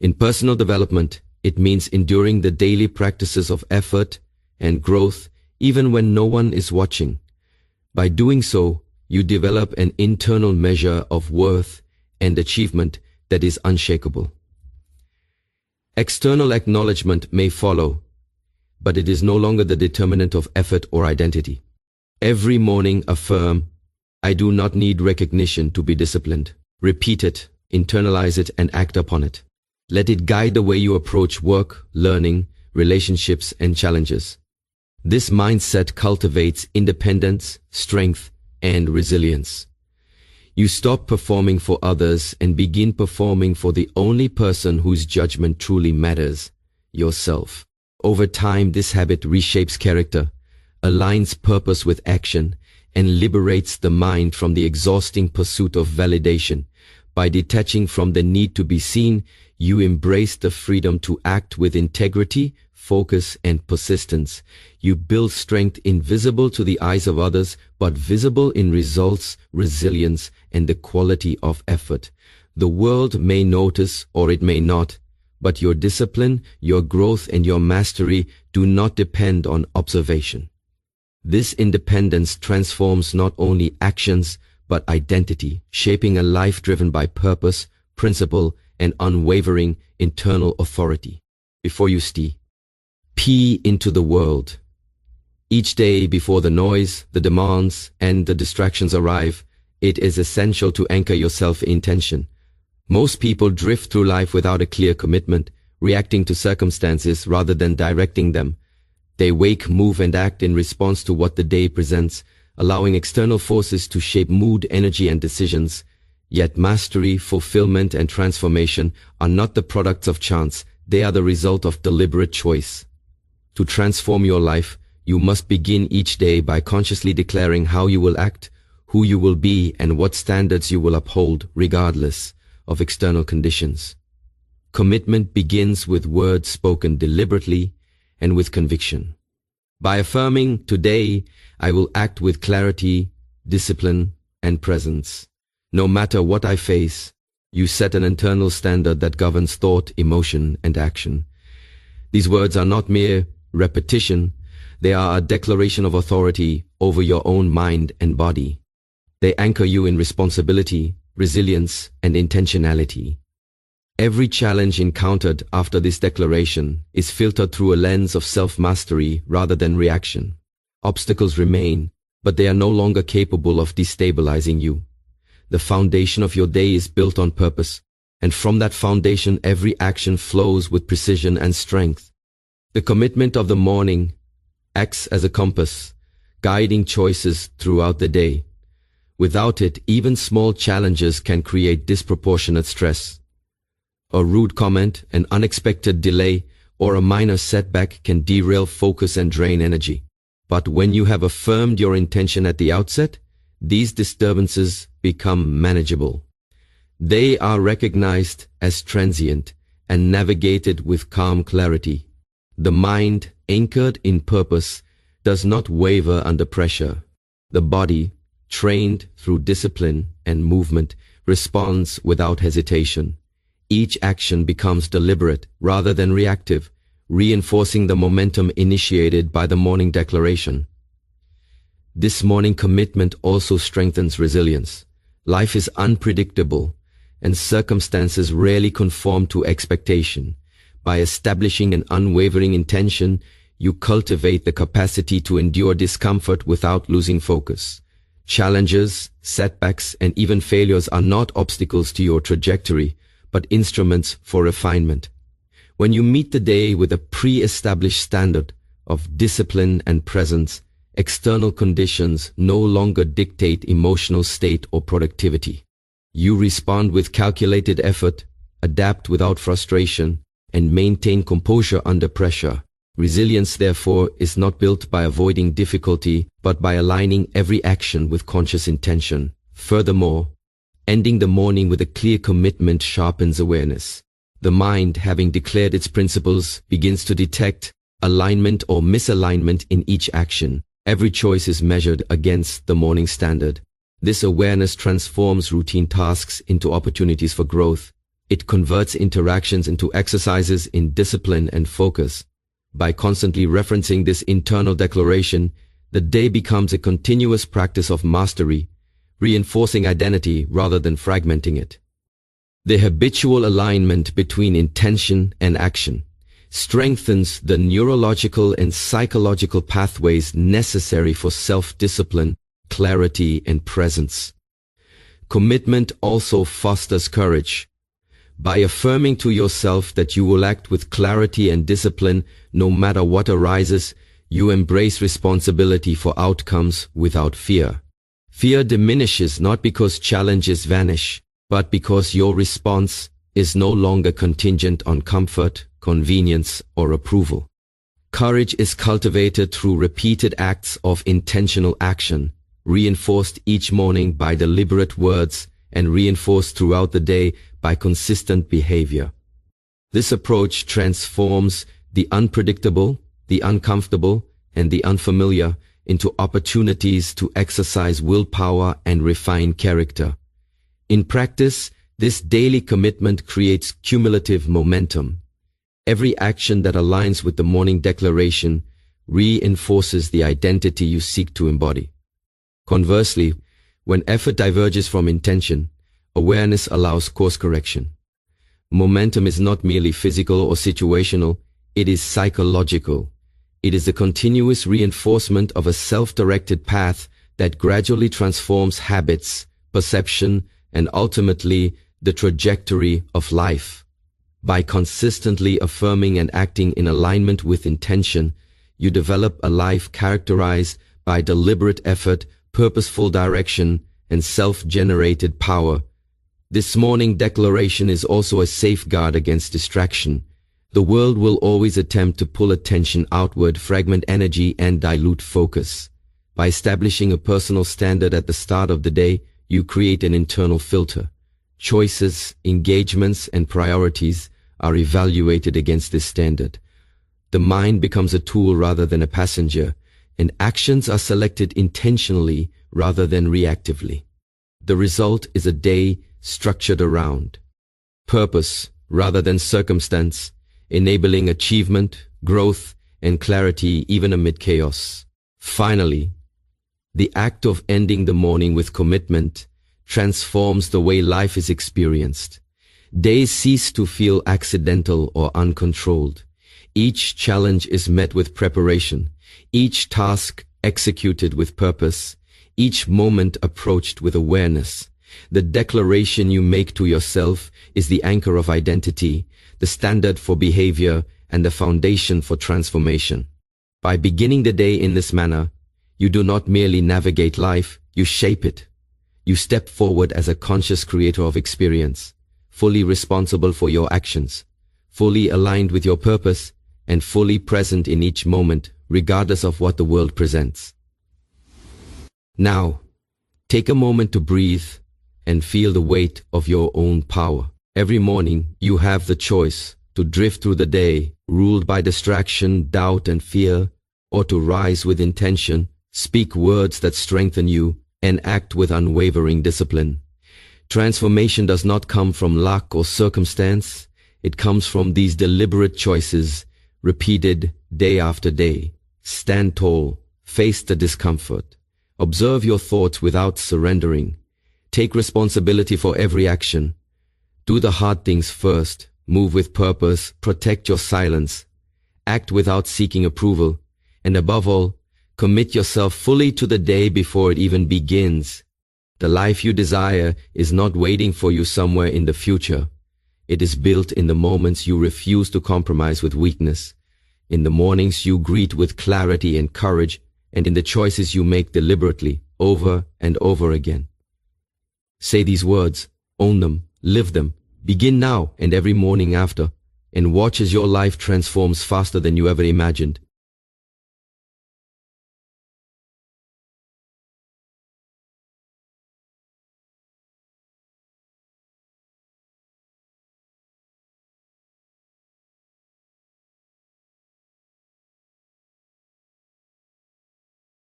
In personal development, it means enduring the daily practices of effort and growth even when no one is watching. By doing so, you develop an internal measure of worth and achievement that is unshakable. External acknowledgement may follow, but it is no longer the determinant of effort or identity. Every morning affirm, I do not need recognition to be disciplined. Repeat it, internalize it, and act upon it. Let it guide the way you approach work, learning, relationships, and challenges. This mindset cultivates independence, strength, and resilience. You stop performing for others and begin performing for the only person whose judgment truly matters, yourself. Over time, this habit reshapes character, aligns purpose with action, and liberates the mind from the exhausting pursuit of validation. By detaching from the need to be seen, you embrace the freedom to act with integrity, focus, and persistence. You build strength invisible to the eyes of others, but visible in results, resilience, and the quality of effort. The world may notice or it may not, but your discipline, your growth, and your mastery do not depend on observation. This independence transforms not only actions, but identity, shaping a life driven by purpose, principle, and unwavering internal authority. Before you steer into the world. Each day before the noise, the demands, and the distractions arrive, it is essential to anchor yourself in intention. Most people drift through life without a clear commitment, reacting to circumstances rather than directing them. They wake, move, and act in response to what the day presents, allowing external forces to shape mood, energy, and decisions. Yet mastery, fulfillment, and transformation are not the products of chance. They are the result of deliberate choice. To transform your life, you must begin each day by consciously declaring how you will act, who you will be, and what standards you will uphold, regardless of external conditions. Commitment begins with words spoken deliberately and with conviction. By affirming, today, I will act with clarity, discipline, and presence. No matter what I face, you set an internal standard that governs thought, emotion, and action. These words are not mere repetition, they are a declaration of authority over your own mind and body. They anchor you in responsibility, resilience, and intentionality. Every challenge encountered after this declaration is filtered through a lens of self-mastery rather than reaction. Obstacles remain, but they are no longer capable of destabilizing you. The foundation of your day is built on purpose, and from that foundation every action flows with precision and strength. The commitment of the morning acts as a compass, guiding choices throughout the day. Without it, even small challenges can create disproportionate stress. A rude comment, an unexpected delay, or a minor setback can derail focus and drain energy. But when you have affirmed your intention at the outset, these disturbances become manageable. They are recognized as transient and navigated with calm clarity. The mind, anchored in purpose, does not waver under pressure. The body, trained through discipline and movement, responds without hesitation. Each action becomes deliberate rather than reactive, reinforcing the momentum initiated by the morning declaration. This morning commitment also strengthens resilience. Life is unpredictable, and circumstances rarely conform to expectation. By establishing an unwavering intention, you cultivate the capacity to endure discomfort without losing focus. Challenges, setbacks, and even failures are not obstacles to your trajectory, but instruments for refinement. When you meet the day with a pre-established standard of discipline and presence, external conditions no longer dictate emotional state or productivity. You respond with calculated effort, adapt without frustration, and maintain composure under pressure. Resilience, therefore, is not built by avoiding difficulty, but by aligning every action with conscious intention. Furthermore, ending the morning with a clear commitment sharpens awareness. The mind, having declared its principles, begins to detect alignment or misalignment in each action. Every choice is measured against the morning standard. This awareness transforms routine tasks into opportunities for growth. It converts interactions into exercises in discipline and focus. By constantly referencing this internal declaration, the day becomes a continuous practice of mastery, reinforcing identity rather than fragmenting it. The habitual alignment between intention and action strengthens the neurological and psychological pathways necessary for self-discipline, clarity, and presence. Commitment also fosters courage. By affirming to yourself that you will act with clarity and discipline no matter what arises, you embrace responsibility for outcomes without fear. Fear diminishes not because challenges vanish, but because your response is no longer contingent on comfort, convenience, or approval. Courage is cultivated through repeated acts of intentional action, reinforced each morning by deliberate words and reinforced throughout the day by consistent behavior. This approach transforms the unpredictable, the uncomfortable, and the unfamiliar into opportunities to exercise willpower and refine character. In practice, this daily commitment creates cumulative momentum. Every action that aligns with the morning declaration reinforces the identity you seek to embody. Conversely, when effort diverges from intention, awareness allows course correction. Momentum is not merely physical or situational, it is psychological. It is the continuous reinforcement of a self-directed path that gradually transforms habits, perception, and ultimately the trajectory of life. By consistently affirming and acting in alignment with intention, you develop a life characterized by deliberate effort, purposeful direction, and self-generated power. This morning declaration is also a safeguard against distraction. The world will always attempt to pull attention outward, fragment energy, and dilute focus. By establishing a personal standard at the start of the day, you create an internal filter. Choices, engagements, and priorities are evaluated against this standard. The mind becomes a tool rather than a passenger, and actions are selected intentionally rather than reactively. The result is a day structured around purpose rather than circumstance, enabling achievement, growth, and clarity even amid chaos. Finally, the act of ending the morning with commitment transforms the way life is experienced. Days cease to feel accidental or uncontrolled. Each challenge is met with preparation, each task executed with purpose, each moment approached with awareness. The declaration you make to yourself is the anchor of identity, the standard for behavior, and the foundation for transformation. By beginning the day in this manner, you do not merely navigate life, you shape it. You step forward as a conscious creator of experience, fully responsible for your actions, fully aligned with your purpose, and fully present in each moment, regardless of what the world presents. Now, take a moment to breathe and feel the weight of your own power. Every morning, you have the choice to drift through the day, ruled by distraction, doubt, and fear, or to rise with intention, speak words that strengthen you, and act with unwavering discipline. Transformation does not come from luck or circumstance. It comes from these deliberate choices, repeated day after day. Stand tall, face the discomfort, observe your thoughts without surrendering. Take responsibility for every action. Do the hard things first, move with purpose, protect your silence, act without seeking approval, and above all, commit yourself fully to the day before it even begins. The life you desire is not waiting for you somewhere in the future. It is built in the moments you refuse to compromise with weakness, in the mornings you greet with clarity and courage, and in the choices you make deliberately, over and over again. Say these words, own them, live them, begin now and every morning after, and watch as your life transforms faster than you ever imagined.